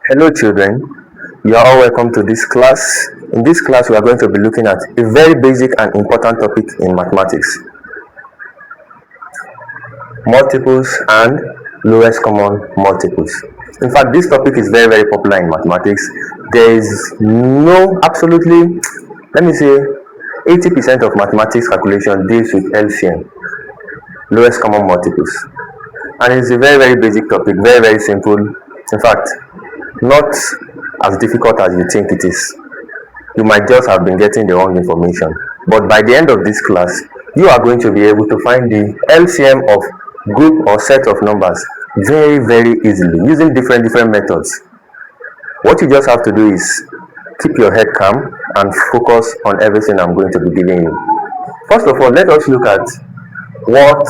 Hello children, you are all welcome to this class. In this class we are going to be looking at a very basic and important topic in mathematics, multiples and lowest common multiples. In fact, this topic is very popular in mathematics. There is no absolutely, let me say, 80% of mathematics calculation deals with LCM, lowest common multiples. And it's a very basic topic, very simple. In fact, not as difficult as you think it is. You might just have been getting the wrong information. But by the end of this class, you are going to be able to find the LCM of group or set of numbers very easily using different methods. What you just have to do is keep your head calm and focus on everything I'm going to be giving you. First of all, let us look at what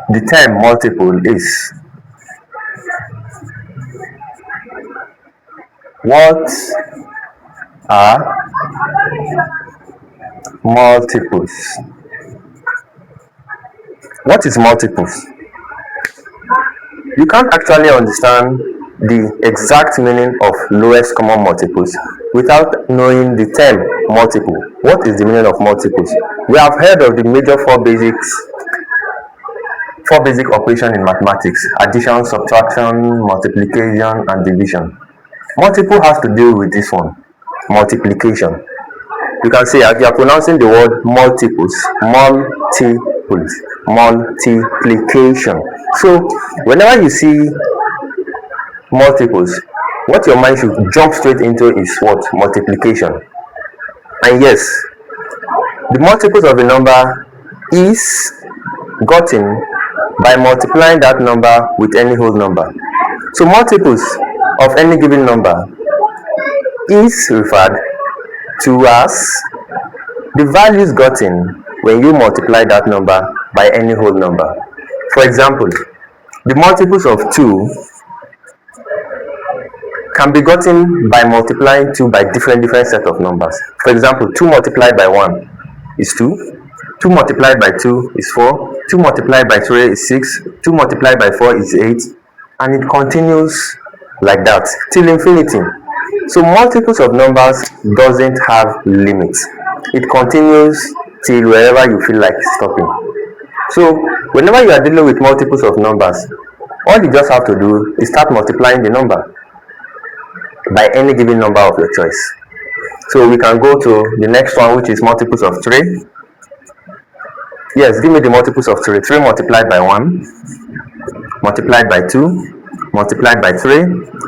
the term multiple is. What are multiples? What is multiples? You can't actually understand the exact meaning of lowest common multiples without knowing the term multiple. What is the meaning of multiples? We have heard of the major four basic operations in mathematics: addition, subtraction, multiplication, and division. Multiple has to do with this one, multiplication. You can say, as you are pronouncing the word multiples, multiplication. So whenever you see multiples, what your mind should jump straight into is what? Multiplication. And yes, the multiples of a number is gotten by multiplying that number with any whole number. So multiples of any given number is referred to as the values gotten when you multiply that number by any whole number. For example, the multiples of 2 can be gotten by multiplying 2 by different set of numbers. For example, 2 multiplied by 1 is 2, 2 multiplied by 2 is 4, 2 multiplied by 3 is 6, 2 multiplied by 4 is 8, and it continues like that till infinity. So multiples of numbers doesn't have limits. It continues till wherever you feel like stopping. So whenever you are dealing with multiples of numbers, all you just have to do is start multiplying the number by any given number of your choice. So we can go to the next one, which is multiples of 3. Yes, give me the multiples of 3. 3 multiplied by 1, multiplied by 2, multiplied by 3,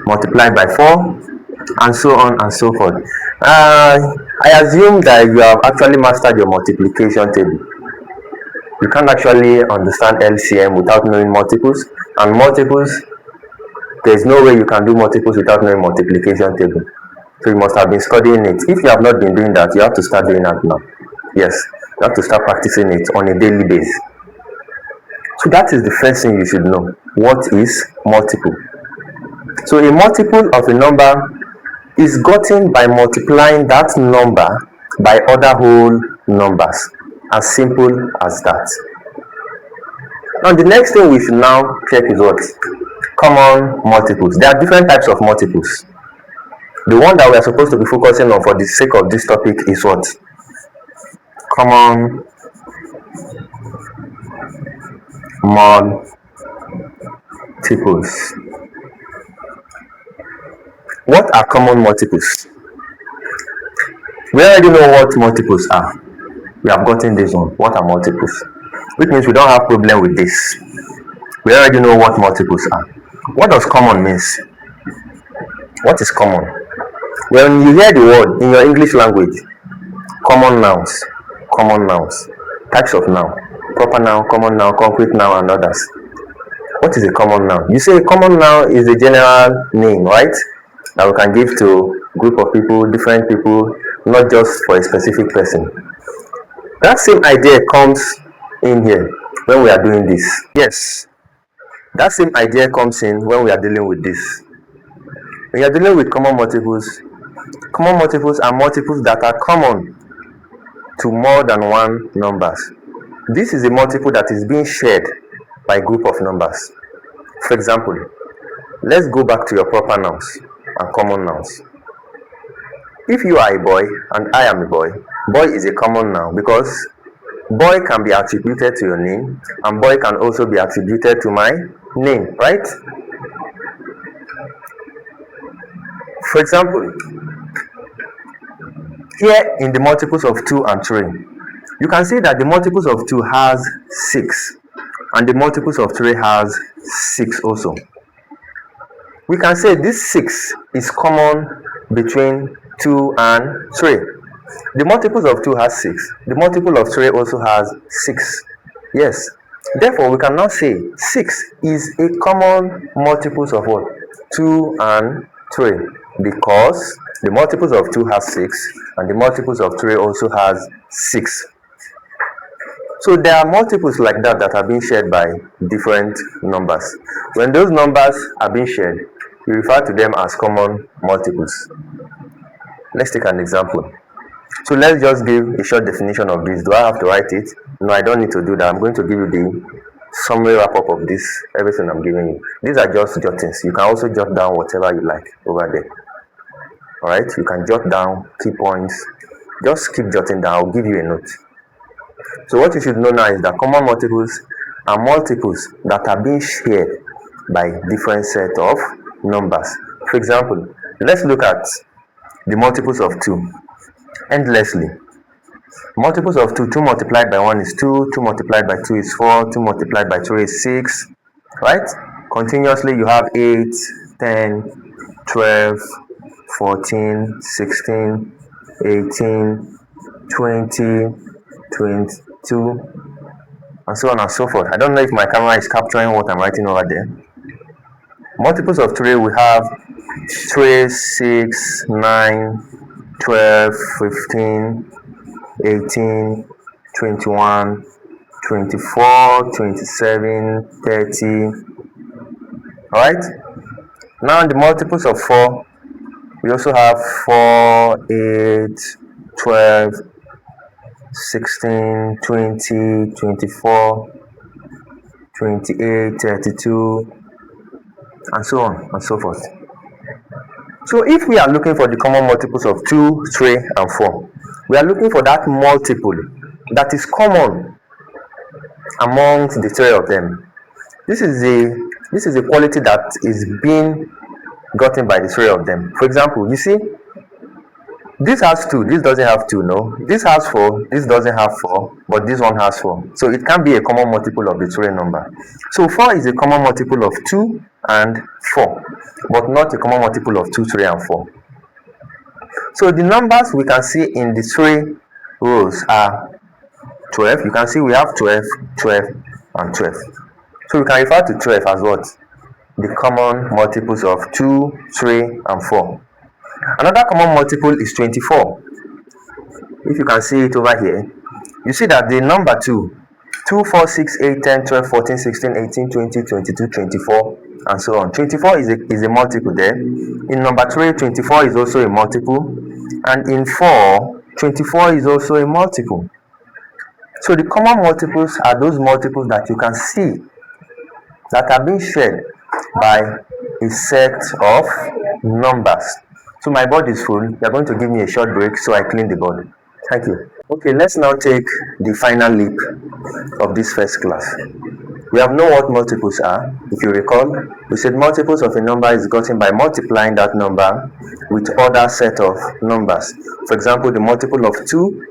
multiplied by 4, and so on and so forth. I assume that you have actually mastered your multiplication table. You can't actually understand LCM without knowing multiples, and multiples, there's no way you can do multiples without knowing multiplication table. So you must have been studying it. If you have not been doing that, you have to start doing that now. Yes, you have to start practicing it on a daily basis. So that is the first thing you should know. What is multiple? So a multiple of a number is gotten by multiplying that number by other whole numbers. As simple as that. Now the next thing we should now check is what? Common multiples. There are different types of multiples. The one that we are supposed to be focusing on for the sake of this topic is what? Common multiples. What are common multiples? We already know what multiples are. We have gotten this one. What are multiples? Which means we don't have problem with this. We already know what multiples are. What does common means? What is common? When you hear the word in your English language, common nouns, types of noun, proper noun, common noun, concrete noun, and others. What is a common noun? You say a common noun is a general name, right? That we can give to a group of people, different people, not just for a specific person. That same idea comes in here when we are doing this. Yes, that same idea comes in when we are dealing with this. When you are dealing with common multiples are multiples that are common to more than one numbers. This is a multiple that is being shared by a group of numbers. For example, let's go back to your proper nouns and common nouns. If you are a boy and I am a boy, boy is a common noun because boy can be attributed to your name and boy can also be attributed to my name, right? For example, here in the multiples of 2 and 3, you can see that the multiples of 2 has 6 and the multiples of 3 has 6 also. We can say this 6 is common between 2 and 3. The multiples of 2 has 6. The multiple of 3 also has 6. Yes. Therefore, we can now say 6 is a common multiples of what? 2 and 3, because the multiples of 2 has 6 and the multiples of 3 also has 6. So there are multiples like that that are being shared by different numbers. When those numbers are being shared, we refer to them as common multiples. Let's take an example. So let's just give a short definition of this. Do I have to write it? No, I don't need to do that. I'm going to give you the summary wrap up of this, everything I'm giving you. These are just jottings. You can also jot down whatever you like over there. Alright, you can jot down key points. Just keep jotting down. I'll give you a note. So what you should know now is that common multiples are multiples that are being shared by different set of numbers. For example, let's look at the multiples of 2 endlessly. Multiples of 2, 2 multiplied by 1 is 2, 2 multiplied by 2 is 4, 2 multiplied by 3 is 6, right? Continuously you have 8, 10, 12, 14, 16, 18, 20, 22, and so on and so forth. I don't know if my camera is capturing what I'm writing over there. Multiples of 3, we have 3, 6, 9, 12, 15, 18, 21, 24, 27, 30. Alright? Now the multiples of 4, we also have 4, 8, 12, 16, 20, 24, 28, 32, and so on and so forth. So if we are looking for the common multiples of 2, 3, and 4, we are looking for that multiple that is common amongst the 3 of them. This is a quality that is being gotten by the 3 of them. For example, you see, this has 2, this doesn't have 2, no. This has 4, this doesn't have 4, but this one has 4. So it can be a common multiple of the 3 number. So 4 is a common multiple of 2 and 4, but not a common multiple of 2, 3, and 4. So the numbers we can see in the 3 rows are 12. You can see we have 12, 12, and 12. So we can refer to 12 as what? The common multiples of 2, 3, and 4. Another common multiple is 24. If you can see it over here, you see that the number 2, 2, 4, 6, 8, 10, 12, 14, 16, 18, 20, 22, 24, and so on. 24 is a multiple there. In number 3, 24 is also a multiple. And in 4, 24 is also a multiple. So the common multiples are those multiples that you can see that are being shared by a set of numbers. So my board is full. You're going to give me a short break so I clean the board. Thank you. Okay, let's now take the final leap of this first class. We have known what multiples are. If you recall, we said multiples of a number is gotten by multiplying that number with other set of numbers. For example, the multiple of 2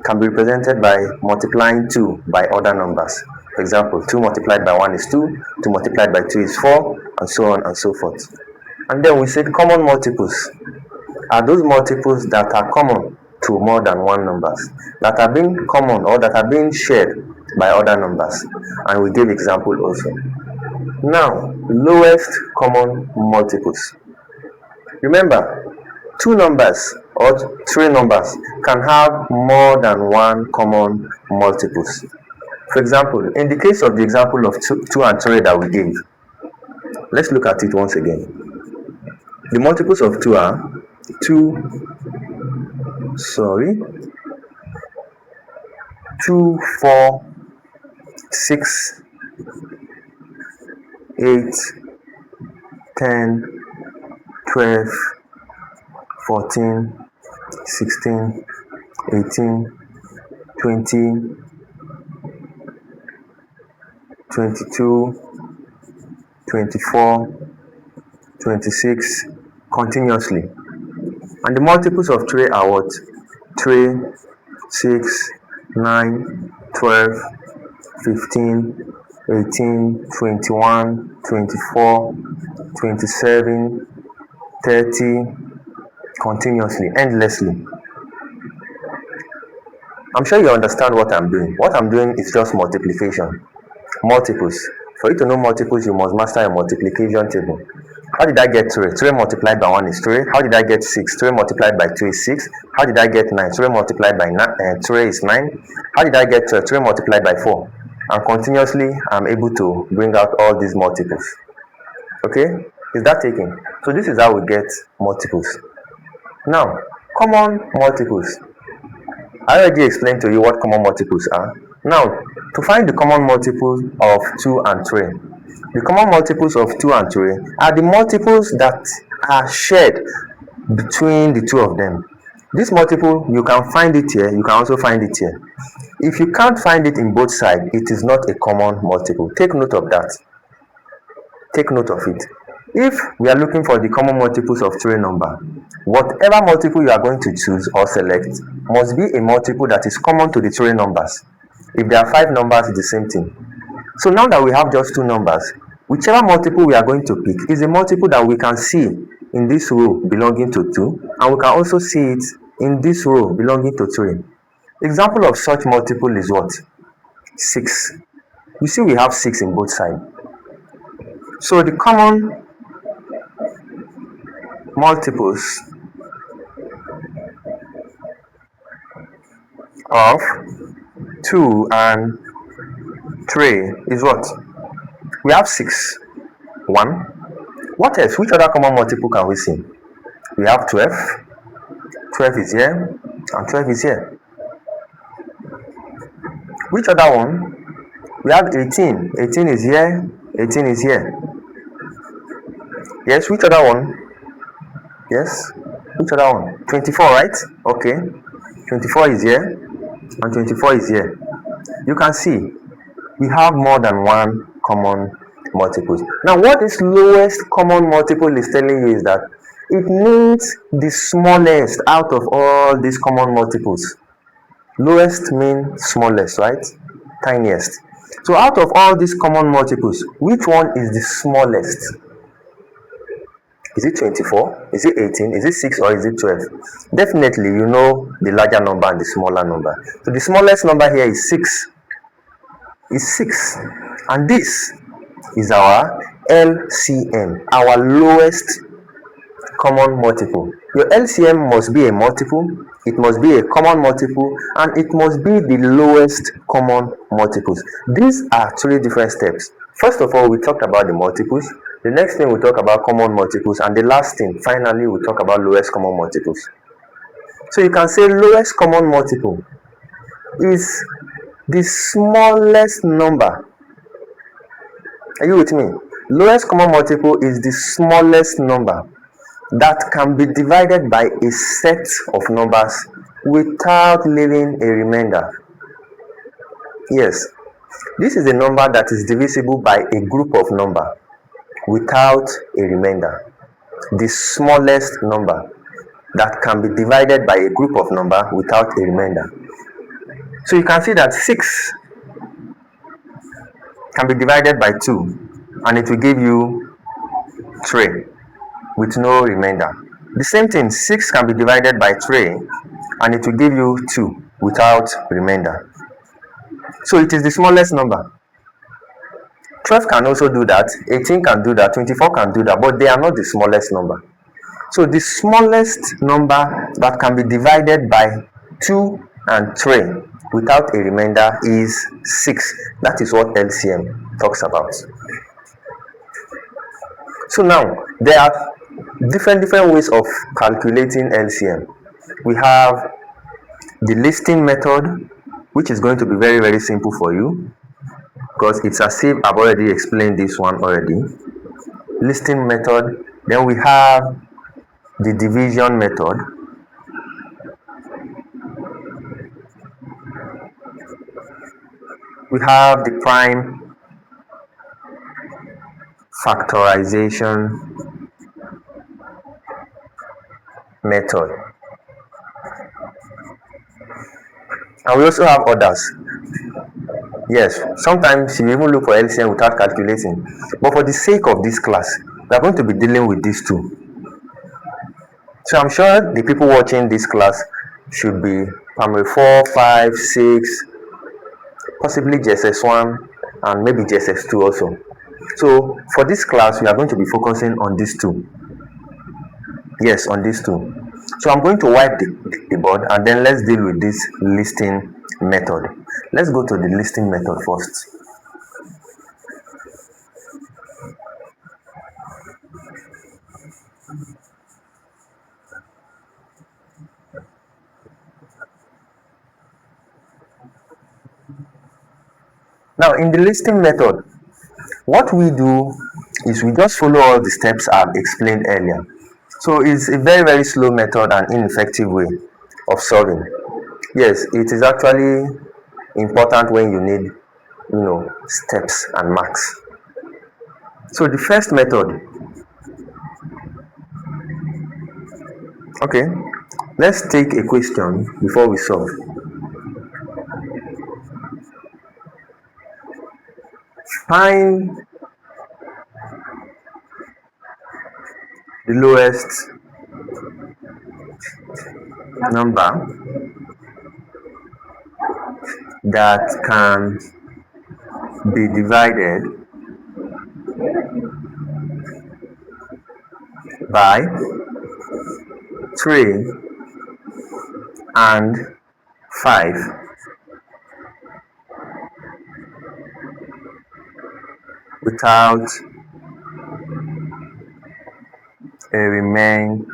can be represented by multiplying 2 by other numbers. For example, 2 multiplied by 1 is 2, 2 multiplied by 2 is 4, and so on and so forth. And then we said common multiples are those multiples that are common to more than one numbers, that are being common or that are being shared by other numbers. And we gave example also. Now, lowest common multiples. Remember, 2 numbers or 3 numbers can have more than one common multiples. For example, in the case of the example of 2 and 3 that we gave, let's look at it once again. The multiples of 2 are 2, 4, 6, 8, 10, 12, 14, 16, 18, 20, 22, 24, 26, continuously. And the multiples of 3 are what? 3, 6, 9, 12, 15, 18, 21, 24, 27, 30, continuously, endlessly. I'm sure you understand what I'm doing. What I'm doing is just multiplication. Multiples. For you to know multiples, you must master a multiplication table. How did I get 3? 3 multiplied by 1 is 3. How did I get 6? 3 multiplied by 2 is 6. How did I get 9? 3 multiplied by 3 is 9. How did I get 12? 3 multiplied by 4. And continuously, I'm able to bring out all these multiples. Okay? Is that taken? So this is how we get multiples. Now, common multiples. I already explained to you what common multiples are. Now, to find the common multiples of 2 and 3. The common multiples of 2 and 3 are the multiples that are shared between the two of them. This multiple, you can find it here, you can also find it here. If you can't find it in both sides, it is not a common multiple. Take note of that. Take note of it. If we are looking for the common multiples of 3 number, whatever multiple you are going to choose or select must be a multiple that is common to the 3 numbers. If there are 5 numbers, it's the same thing. So now that we have just 2 numbers, whichever multiple we are going to pick is a multiple that we can see in this row belonging to 2, and we can also see it in this row belonging to 3. Example of such multiple is what? 6. You see we have 6 in both sides. So the common multiples of 2 and 3 is what? We have 6. 1. What else? Which other common multiple can we see? We have 12. 12 is here and 12 is here. Which other one? We have 18. 18 is here. 18 is here. Yes, which other one? Yes, which other one? 24, right? Okay. 24 is here and 24 is here. You can see we have more than one common multiples. Now, what this lowest common multiple is telling you is that it means the smallest out of all these common multiples. Lowest means smallest, right? Tiniest. So out of all these common multiples, which one is the smallest? Is it 24? Is it 18? Is it 6 or is it 12? Definitely, you know the larger number and the smaller number. So the smallest number here is 6. Is 6. And this is our LCM, our lowest common multiple. Your LCM must be a multiple, it must be a common multiple, and it must be the lowest common multiples. These are 3 different steps. First of all, we talked about the multiples. The next thing we talk about common multiples, and the last thing, finally, we talk about lowest common multiples. So you can say lowest common multiple is the smallest number. Are you with me? Lowest common multiple is the smallest number that can be divided by a set of numbers without leaving a remainder. Yes, this is a number that is divisible by a group of number without a remainder. The smallest number that can be divided by a group of number without a remainder. So you can see that 6 can be divided by 2 and it will give you 3 with no remainder. The same thing, 6 can be divided by 3 and it will give you 2 without remainder. So it is the smallest number. 12 can also do that, 18 can do that, 24 can do that, but they are not the smallest number. So the smallest number that can be divided by 2 and 3 without a remainder is 6. That is what LCM talks about. So now there are different ways of calculating LCM. We have the listing method, which is going to be very simple for you because it's as if I've already explained this one already. listing method. Then we have the division method. We have the prime factorization method. And we also have others. Yes, sometimes you even look for LCM without calculating. But for the sake of this class, we are going to be dealing with these two. So I'm sure the people watching this class should be primary 4, 5, 6, possibly JSS1 and maybe JSS2 also. So for this class, we are going to be focusing on these two. Yes, on these two. So I'm going to wipe the board and then let's deal with this listing method. Let's go to the listing method first. Now in the listing method, what we do is we just follow all the steps I've explained earlier. So it's a very slow method and ineffective way of solving. Yes, it is actually important when you need, steps and marks. So the first method, okay, let's take a question before we solve. Find the lowest number that can be divided by 3 and 5 without a remainder.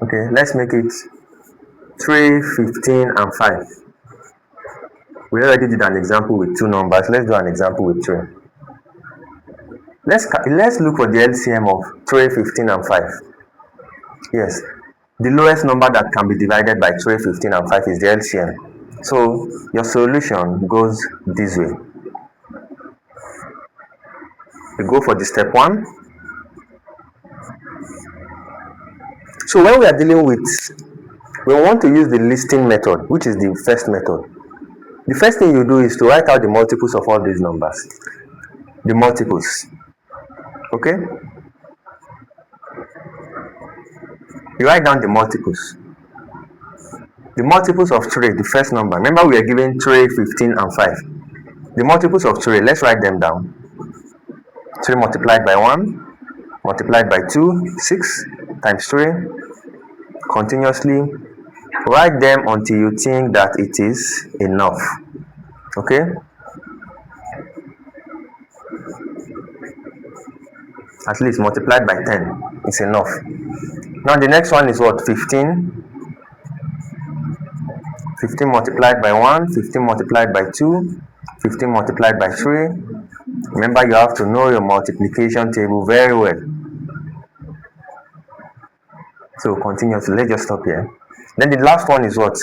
Okay, let's make it 3, 15 and 5. We already did an example with two numbers. Let's do an example with 3. Let's look for the LCM of 3, 15 and 5. Yes, the lowest number that can be divided by 3, 15 and 5 is the LCM. So your solution goes this way. We go for the step 1. So when we are dealing with, we want to use the listing method, which is the first method. The first thing you do is to write out the multiples of all these numbers. The multiples. Okay? You write down the multiples. The multiples of 3, the first number. Remember we are given 3, 15 and 5. The multiples of 3, let's write them down. 3 multiplied by 1, multiplied by 2, 6 times 3. Continuously write them until you think that it is enough. Okay? At least multiplied by 10 is enough. Now the next one is what? 15. 15 multiplied by 1, 15 multiplied by 2, 15 multiplied by 3. Remember, you have to know your multiplication table very well. So continuously, let's just stop here. Then the last one is what?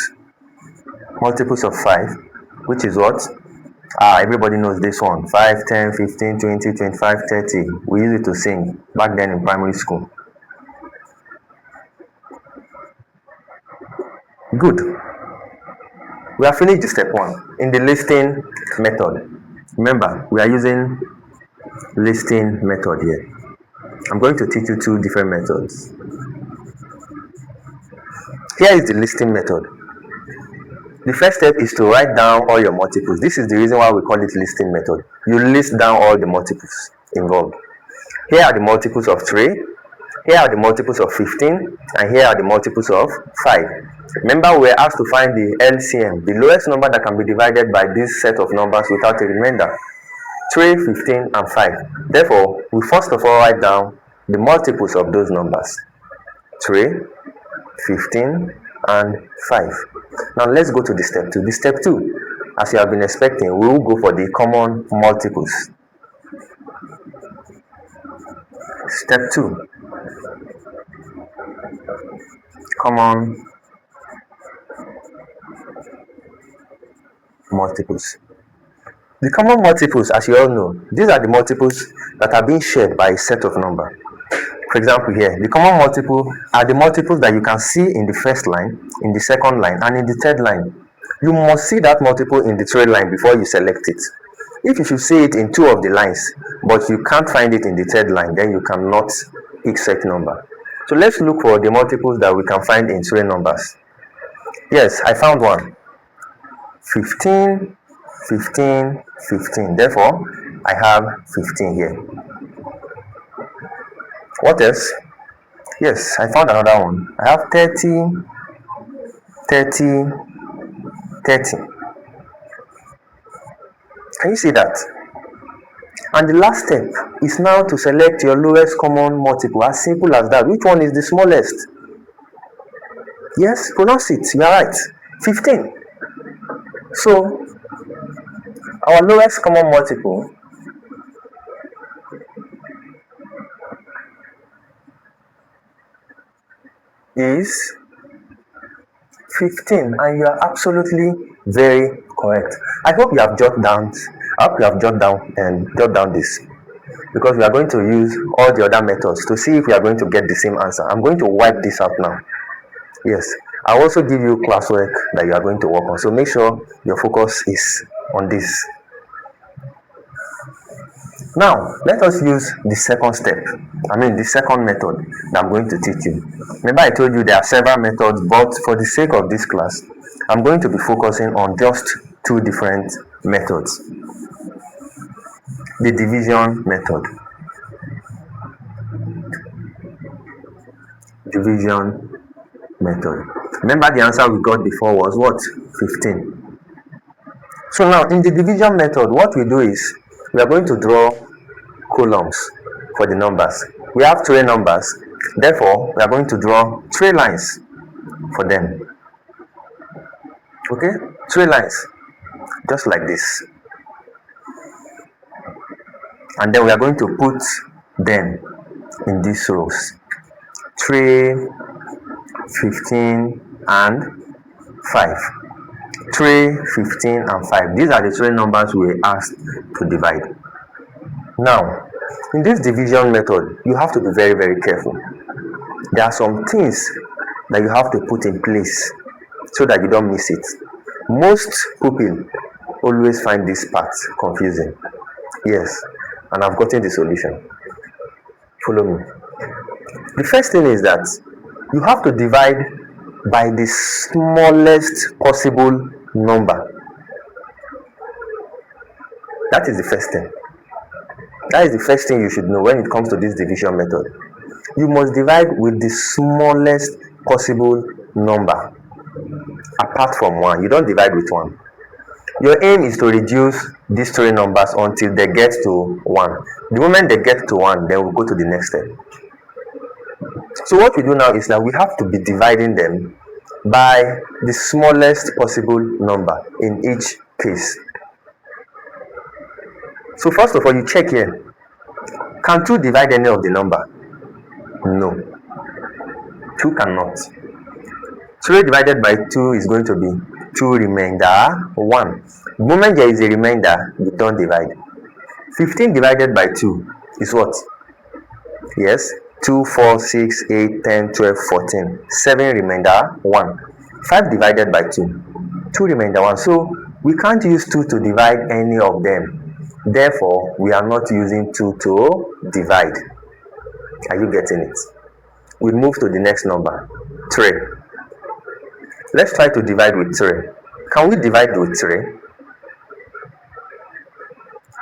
Multiples of 5, which is what? Everybody knows this one. 5, 10, 15, 20, 25, 30. We used it to sing back then in primary school. Good. We have finished the step 1 in the listing method. Remember, we are using listing method here. I'm going to teach you two different methods. Here is the listing method. The first step is to write down all your multiples. This is the reason why we call it listing method. You list down all the multiples involved. Here are the multiples of 3. Here are the multiples of 15. And here are the multiples of 5. Remember, we were asked to find the LCM, the lowest number that can be divided by this set of numbers without a remainder. 3, 15, and 5. Therefore, we first of all write down the multiples of those numbers. 3, 15, and 5. Now let's go to the step 2. The step 2, as you have been expecting, we will go for the common multiples. Step 2, common multiples. The common multiples, as you all know, these are the multiples that are being shared by a set of number. For example, here, the common multiple are the multiples that you can see in the first line, in the second line, and in the third line. You must see that multiple in the third line before you select it. If you should see it in two of the lines, but you can't find it in the third line, then you cannot pick such number. So let's look for the multiples that we can find in three numbers. Yes, I found one. 15, 15, 15. Therefore, I have 15 here. What else? Yes, I found another one. I have 30, 30, 30. Can you see that? And the last step is now to select your lowest common multiple. As simple as that. Which one is the smallest? Yes, pronounce it. You are right. 15. So, our lowest common multiple is 15, and you are absolutely very correct. I hope you have jotted down this, because we are going to use all the other methods to see if we are going to get the same answer. I'm going to wipe this out now. Yes, I'll also give you classwork that you are going to work on, so make sure your focus is on this. Now, let us use the second method that I'm going to teach you. Remember, I told you there are several methods, but for the sake of this class, I'm going to be focusing on just two different methods. The division method. Division method. Remember, the answer we got before was what? 15. So now, in the division method, what we do is we are going to draw columns for the numbers. We have three numbers, therefore we are going to draw three lines for them. Okay, three lines, just like this, and then we are going to put them in these rows: 3, 15, and 5. 3, 15, and 5. These are the three numbers we were asked to divide. Now, in this division method, you have to be very, very careful. There are some things that you have to put in place so that you don't miss it. Most people always find this part confusing. Yes, and I've gotten the solution. Follow me. The first thing is that you have to divide by the smallest possible number. That is the first thing. That is the first thing you should know when it comes to this division method. You must divide with the smallest possible number apart from 1. You don't divide with 1. Your aim is to reduce these three numbers until they get to 1. The moment they get to 1, then we'll go to the next step. So what we do now is that we have to be dividing them by the smallest possible number in each case. So first of all, you check here. Can 2 divide any of the number? No. 2 cannot. 3 divided by 2 is going to be 2 remainder 1. The moment there is a remainder, you don't divide. 15 divided by 2 is what? Yes. 2, 4, 6, 8, 10, 12, 14. 7 remainder 1. 5 divided by 2. 2 remainder 1. So we can't use 2 to divide any of them. Therefore, we are not using 2 to divide. Are you getting it? We move to the next number, 3. Let's try to divide with 3. Can we divide with 3?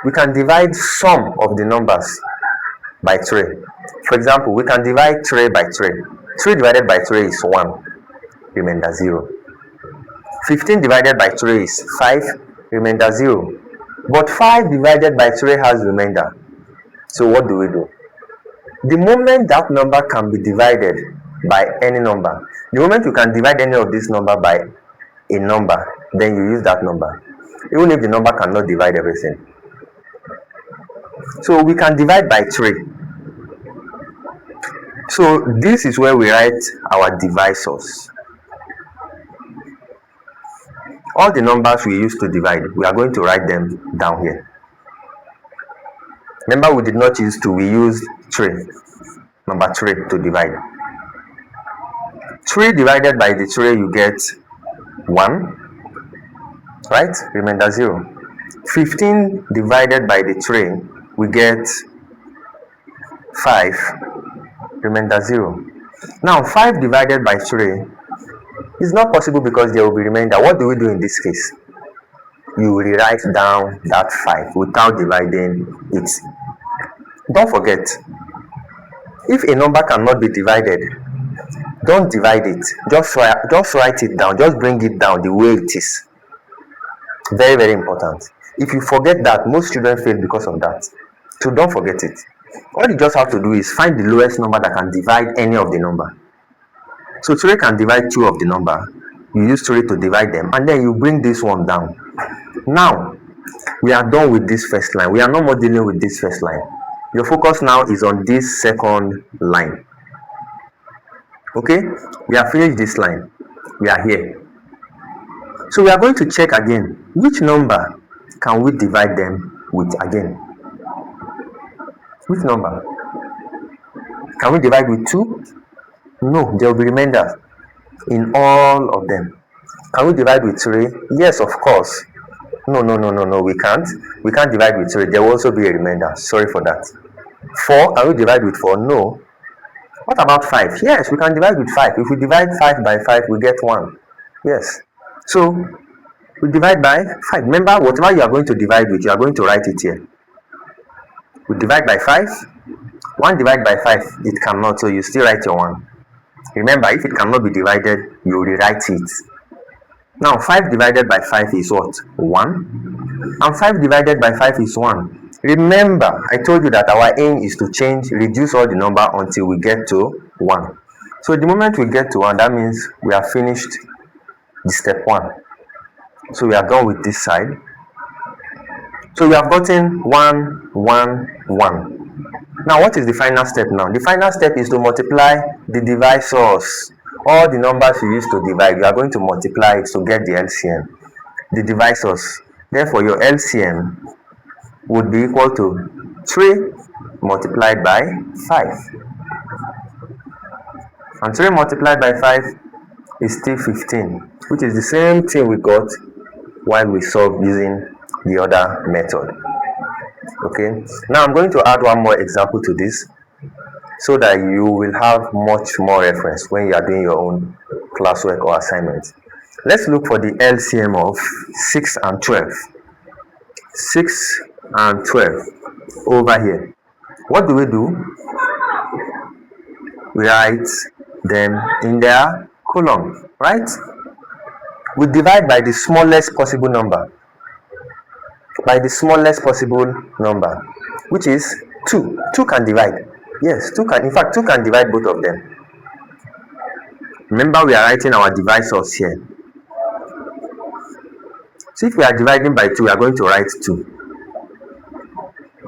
We can divide some of the numbers by 3. For example, we can divide 3 by 3. 3 divided by 3 is 1, remainder 0. 15 divided by 3 is 5, remainder 0. But 5 divided by 3 has remainder. So what do we do? The moment that number can be divided by any number, the moment you can divide any of this number by a number, then you use that number. even if the number cannot divide everything. So we can divide by 3. So this is where we write our divisors. All the numbers we use to divide, we are going to write them down here. Remember, we did not use 2, we used 3. Number 3 to divide. 3 divided by the 3, you get 1, right? Remainder 0. 15 divided by the 3, we get 5, remainder 0. Now 5 divided by 3 is not possible because there will be remainder. What do we do in this case? You rewrite down that 5 without dividing it. Don't forget, if a number cannot be divided, don't divide it. Just write it down. Just bring it down the way it is. Very, very important. If you forget that, most children fail because of that. So don't forget it. All you just have to do is find the lowest number that can divide any of the number. So 3 can divide 2 of the number. You use 3 to divide them, and then you bring this one down. Now we are done with this first line. We are no more dealing with this first line. Your focus now is on this second line. Okay, we have finished this line. We are here. So we are going to check again which number can we divide them with again. Which number? Can we divide with 2? No, there will be remainder in all of them. Can we divide with 3? Yes, of course. No, we can't. We can't divide with 3. There will also be a remainder. Sorry for that. 4, can we divide with 4? No. What about 5? Yes, we can divide with 5. If we divide 5 by 5, we get 1. Yes. So we divide by 5. Remember, whatever you are going to divide with, you are going to write it here. We divide by 5. 1 divided by 5, it cannot, so you still write your 1. Remember, if it cannot be divided, you rewrite it. Now 5 divided by 5 is what? 1. And 5 divided by 5 is 1. Remember, I told you that our aim is to reduce all the number until we get to 1. So the moment we get to 1, that means we have finished the step 1. So we are done with this side. So we have gotten 1, 1, 1. Now what is the final step now? The final step is to multiply the divisors. All the numbers you use to divide, you are going to multiply it to get the LCM. The divisors. Therefore, your LCM would be equal to 3 multiplied by 5. And 3 multiplied by 5 is still 15, which is the same thing we got while we solved using the other method. Okay, now I'm going to add one more example to this so that you will have much more reference when you are doing your own classwork or assignments. Let's look for the LCM of 6 and 12. 6 and 12 over here. What do? We write them in their column, right? We divide by the smallest possible number. By the smallest possible number, which is 2. 2 can divide. Yes, 2 can. In fact, 2 can divide both of them. Remember, we are writing our divisors here. So if we are dividing by 2, we are going to write 2.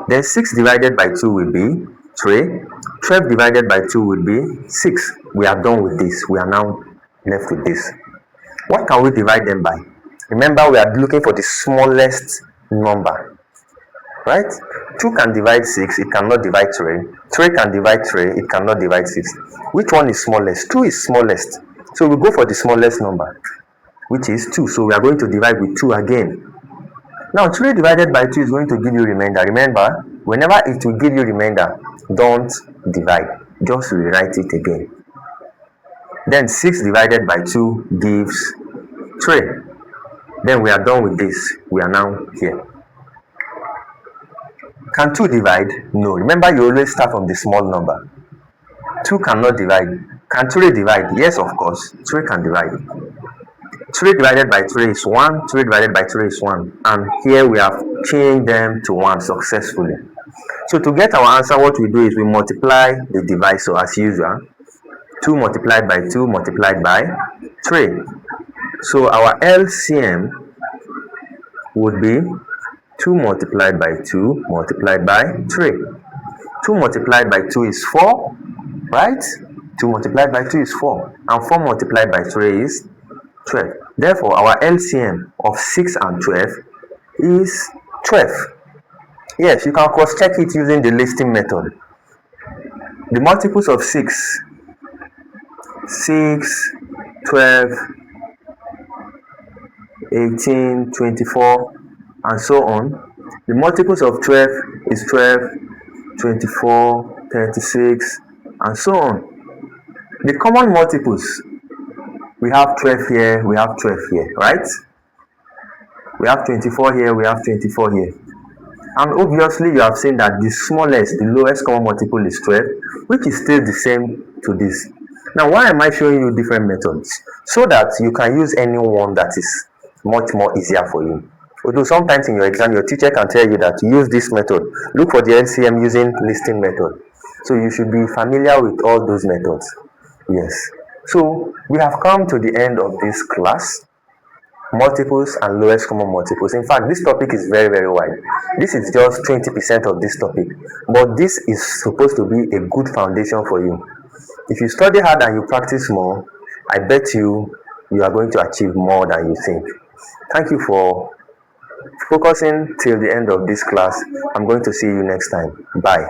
Then 6 divided by 2 will be 3. 12 divided by 2 will be 6. We are done with this. We are now left with this. What can we divide them by? Remember, we are looking for the smallest number, right? 2 can divide 6, it cannot divide 3. 3 can divide 3, it cannot divide 6. Which one is smallest? 2 is smallest, so we go for the smallest number, which is 2. So we are going to divide with 2 again. Now 3 divided by 2 is going to give you remainder. Remember, whenever it will give you remainder, don't divide, just rewrite it again. Then 6 divided by 2 gives 3. Then we are done with this. We are now here. Can 2 divide? No. Remember, you always start from the small number. 2 cannot divide. Can 3 divide? Yes, of course. 3 can divide. 3 divided by 3 is 1. 3 divided by 3 is 1. And here we have changed them to 1 successfully. So to get our answer, what we do is we multiply the divisor as usual. 2 multiplied by 2 multiplied by 3. So our LCM would be 2 multiplied by 2 multiplied by 3. 2 multiplied by 2 is 4, right? 2 multiplied by 2 is 4, and 4 multiplied by 3 is 12. Therefore, our LCM of 6 and 12 is 12. Yes, you can cross-check it using the listing method. The multiples of 6, 12, 18, 24, and so on. The multiples of 12 is 12, 24, 36, and so on. The common multiples, we have 12 here, we have 12 here, right? We have 24 here, we have 24 here. And obviously you have seen that the smallest, the lowest common multiple is 12, which is still the same to this. Now, why am I showing you different methods? So that you can use any one that is much more easier for you. Although sometimes in your exam, your teacher can tell you that use this method. Look for the LCM using listing method. So you should be familiar with all those methods. Yes. So we have come to the end of this class. Multiples and lowest common multiples. In fact, this topic is very, very wide. This is just 20% of this topic, but this is supposed to be a good foundation for you. If you study hard and you practice more, I bet you are going to achieve more than you think. Thank you for focusing till the end of this class. I'm going to see you next time. Bye.